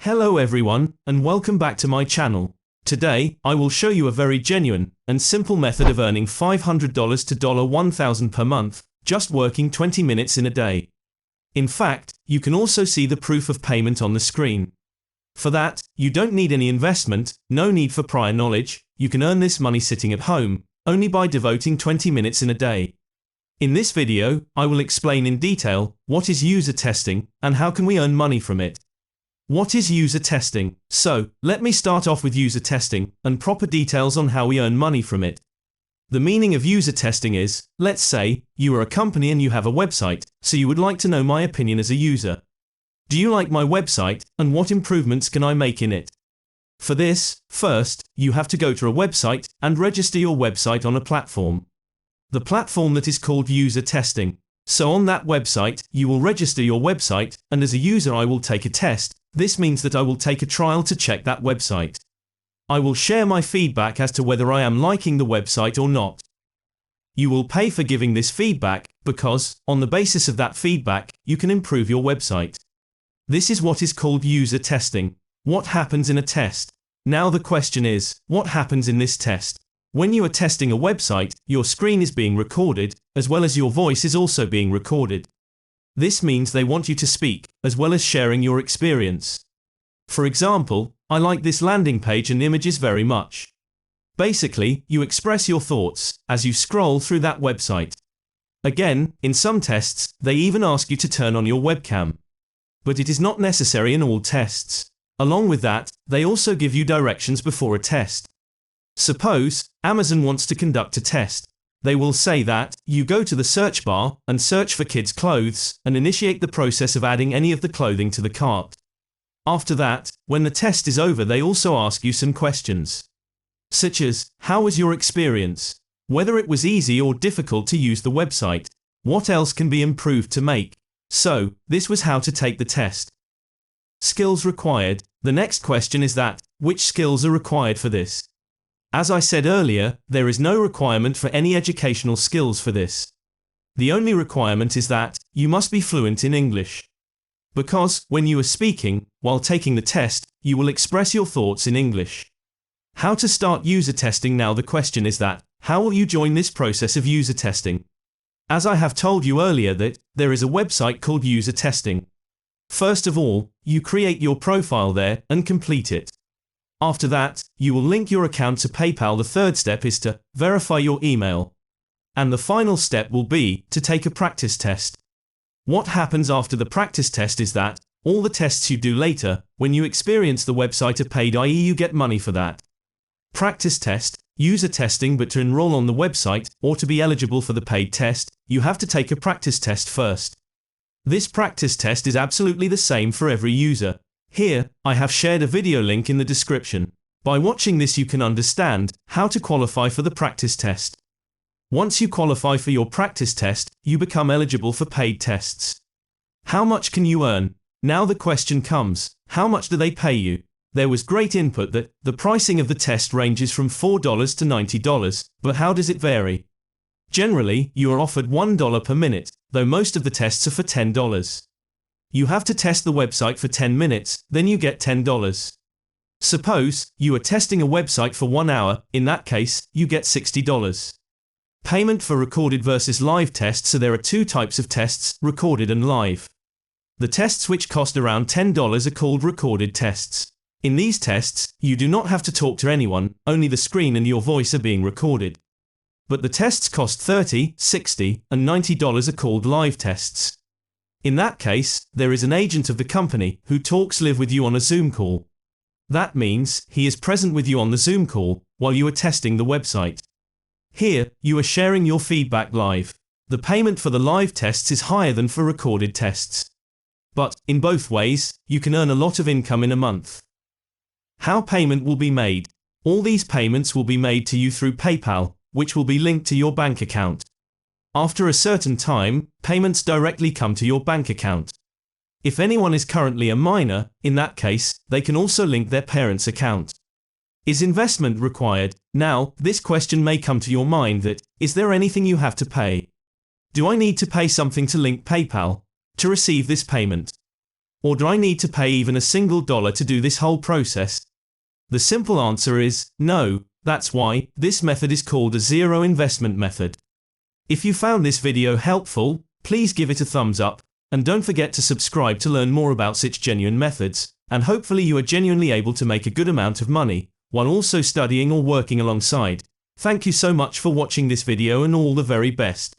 Hello everyone, and welcome back to my channel. Today, I will show you a very genuine and simple method of earning $500 to $1,000 per month, just working 20 minutes in a day. In fact, you can also see the proof of payment on the screen. For that, you don't need any investment, no need for prior knowledge, you can earn this money sitting at home, only by devoting 20 minutes in a day. In this video, I will explain in detail what is user testing and how can we earn money from it. What is user testing? So, let me start off with user testing and proper details on how we earn money from it. The meaning of user testing is, let's say, you are a company and you have a website, so you would like to know my opinion as a user. Do you like my website, and what improvements can I make in it? For this, first, you have to go to a website and register your website on a platform. The platform that is called user testing. So on that website, you will register your website, and as a user I will take a test. This means that I will take a trial to check that website. I will share my feedback as to whether I am liking the website or not. You will pay for giving this feedback, because, on the basis of that feedback, you can improve your website. This is what is called user testing. What happens in a test? Now the question is, what happens in this test? When you are testing a website, your screen is being recorded, as well as your voice is also being recorded. This means they want you to speak, as well as sharing your experience. For example, I like this landing page and images very much. Basically, you express your thoughts as you scroll through that website. Again, in some tests, they even ask you to turn on your webcam. But it is not necessary in all tests. Along with that, they also give you directions before a test. Suppose, Amazon wants to conduct a test. They will say that, you go to the search bar, and search for kids' clothes, and initiate the process of adding any of the clothing to the cart. After that, when the test is over they also ask you some questions. Such as, how was your experience? Whether it was easy or difficult to use the website? What else can be improved to make? So, this was how to take the test. Skills required. The next question is that, which skills are required for this? As I said earlier, there is no requirement for any educational skills for this. The only requirement is that, you must be fluent in English. Because, when you are speaking, while taking the test, you will express your thoughts in English. How to start user testing? Now the question is that, how will you join this process of user testing? As I have told you earlier that, there is a website called user testing. First of all, you create your profile there, and complete it. After that, you will link your account to PayPal. The third step is to verify your email. And the final step will be to take a practice test. What happens after the practice test is that, all the tests you do later, when you experience the website are paid, i.e. you get money for that. Practice test, user testing. But to enroll on the website, or to be eligible for the paid test, you have to take a practice test first. This practice test is absolutely the same for every user. Here, I have shared a video link in the description. By watching this you can understand how to qualify for the practice test. Once you qualify for your practice test, you become eligible for paid tests. How much can you earn? Now the question comes, how much do they pay you? There was great input that the pricing of the test ranges from $4 to $90, but how does it vary? Generally, you are offered $1 per minute, though most of the tests are for $10. You have to test the website for 10 minutes, then you get $10. Suppose, you are testing a website for 1 hour, in that case, you get $60. Payment for recorded versus live tests. So there are two types of tests, recorded and live. The tests which cost around $10 are called recorded tests. In these tests, you do not have to talk to anyone, only the screen and your voice are being recorded. But the tests cost $30, $60, and $90 are called live tests. In that case, there is an agent of the company who talks live with you on a Zoom call. That means, he is present with you on the Zoom call, while you are testing the website. Here, you are sharing your feedback live. The payment for the live tests is higher than for recorded tests. But, in both ways, you can earn a lot of income in a month. How payment will be made? All these payments will be made to you through PayPal, which will be linked to your bank account. After a certain time, payments directly come to your bank account. If anyone is currently a minor, in that case, they can also link their parents' account. Is investment required? Now, this question may come to your mind that, is there anything you have to pay? Do I need to pay something to link PayPal to receive this payment? Or do I need to pay even a single dollar to do this whole process? The simple answer is no. That's why this method is called a zero investment method. If you found this video helpful, please give it a thumbs up, and don't forget to subscribe to learn more about such genuine methods, and hopefully you are genuinely able to make a good amount of money, while also studying or working alongside. Thank you so much for watching this video and all the very best.